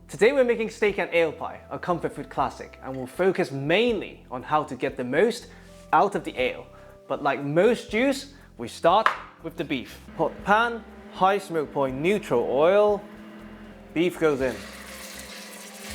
Today we're making steak and ale pie, a comfort food classic, and we'll focus mainly on how to get the most out of the ale. But like most stews, we start with the beef. Hot pan, high smoke point, neutral oil, beef goes in.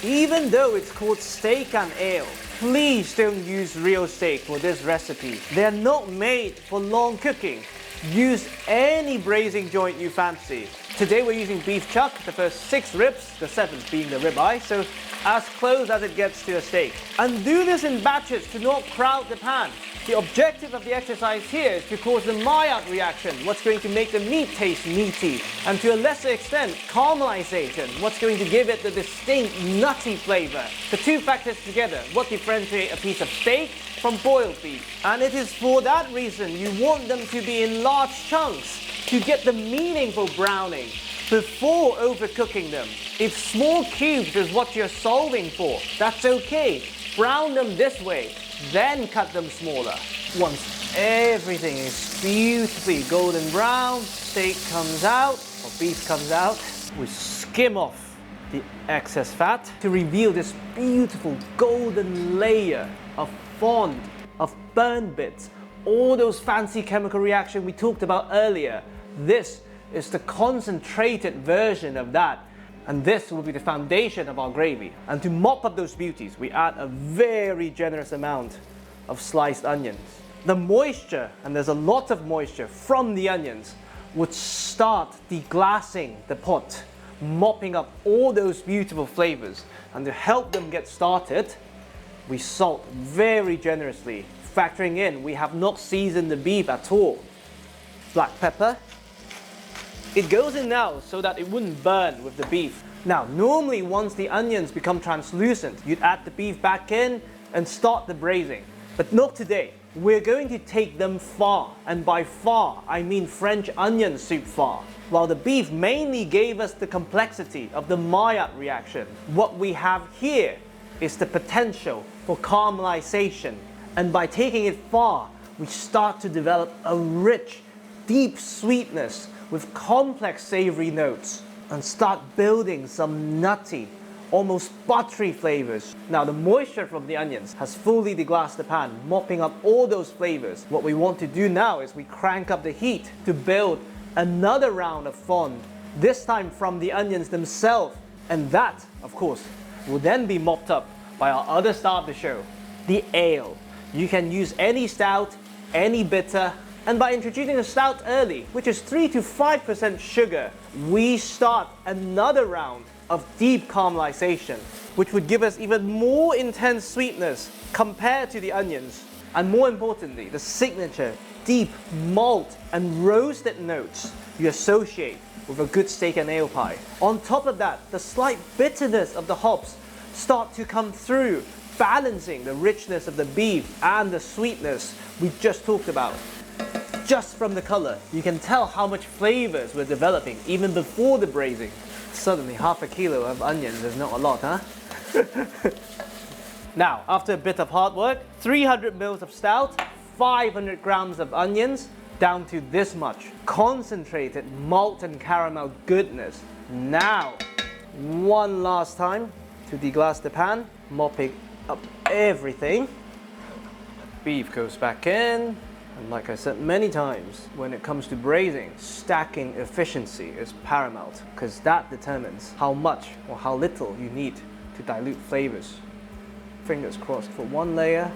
Even though it's called steak and ale, please don't use real steak for this recipe. They're not made for long cooking. Use any braising joint you fancy. Today we're using beef chuck, the first 6 ribs, the 7th being the ribeye, so as close as it gets to a steak. And do this in batches to not crowd the pan. The objective of the exercise here is to cause the Maillard reaction, what's going to make the meat taste meaty, and to a lesser extent, caramelization, what's going to give it the distinct nutty flavor. The two factors together, what differentiate a piece of steak from boiled beef. And it is for that reason you want them to be in large chunks to get the meaningful browning before overcooking them. If small cubes is what you're solving for, that's okay. Brown them this way, then cut them smaller. Once everything is beautifully golden brown, steak comes out, or beef comes out, we skim off the excess fat to reveal this beautiful golden layer of fond, of burn bits, all those fancy chemical reactions we talked about earlier. This is the concentrated version of that. And this will be the foundation of our gravy. And to mop up those beauties, we add a very generous amount of sliced onions. The moisture, and there's a lot of moisture from the onions, would start deglazing the pot, mopping up all those beautiful flavors. And to help them get started, we salt very generously, factoring in we have not seasoned the beef at all. Black pepper. It goes in now so that it wouldn't burn with the beef. Now, normally once the onions become translucent, you'd add the beef back in and start the braising. But not today. We're going to take them far, and by far, I mean French onion soup far. While the beef mainly gave us the complexity of the Maillard reaction, what we have here is the potential for caramelization. And by taking it far, we start to develop a rich, deep sweetness with complex savory notes and start building some nutty, almost buttery flavors. Now the moisture from the onions has fully deglassed the pan, mopping up all those flavors. What we want to do now is we crank up the heat to build another round of fond, this time from the onions themselves. And that, of course, will then be mopped up by our other star of the show, the ale. You can use any stout, any bitter, and by introducing a stout early, which is 3 to 5% sugar, we start another round of deep caramelization, which would give us even more intense sweetness compared to the onions. And more importantly, the signature deep malt and roasted notes you associate with a good steak and ale pie. On top of that, the slight bitterness of the hops start to come through, balancing the richness of the beef and the sweetness we just talked about. Just from the color, you can tell how much flavors we're developing even before the braising. Suddenly, half a kilo of onions is not a lot, huh? Now, after a bit of hard work, 300 ml of stout, 500 grams of onions, down to this much. Concentrated malt and caramel goodness. Now, one last time to deglass the pan, mopping up everything. Beef goes back in. And like I said many times, when it comes to braising, stacking efficiency is paramount, because that determines how much or how little you need to dilute flavors. Fingers crossed for one layer.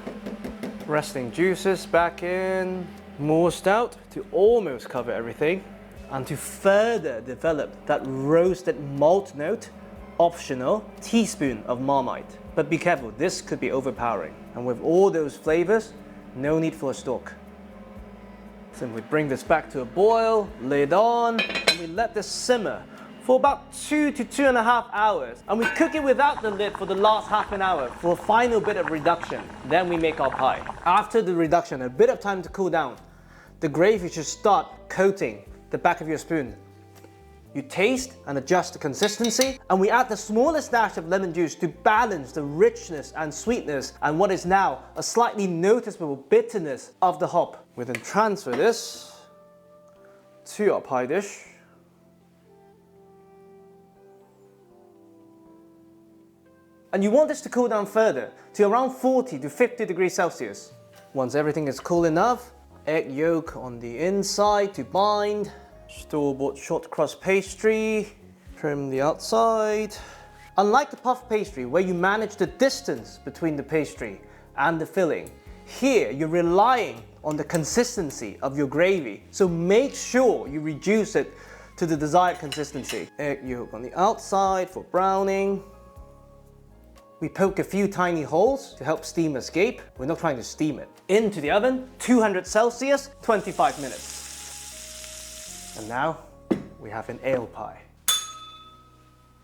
Resting juices back in. More stout to almost cover everything. And to further develop that roasted malt note, optional, teaspoon of Marmite. But be careful, this could be overpowering. And with all those flavors, no need for a stalk. So we bring this back to a boil, lid on, and we let this simmer for about 2 to 2.5 hours. And we cook it without the lid for the last half an hour for a final bit of reduction. Then we make our pie. After the reduction, a bit of time to cool down, the gravy should start coating the back of your spoon. You taste and adjust the consistency, and we add the smallest dash of lemon juice to balance the richness and sweetness and what is now a slightly noticeable bitterness of the hop. We then transfer this to our pie dish. And you want this to cool down further to around 40 to 50 degrees Celsius. Once everything is cool enough, egg yolk on the inside to bind, store-bought shortcrust pastry, trim the outside. Unlike the puff pastry where you manage the distance between the pastry and the filling, here you're relying on the consistency of your gravy, so make sure you reduce it to the desired consistency. Egg yolk on the outside for browning. We poke a few tiny holes to help steam escape. We're not trying to steam it. Into the oven, 200 Celsius, 25 minutes. And now we have an ale pie.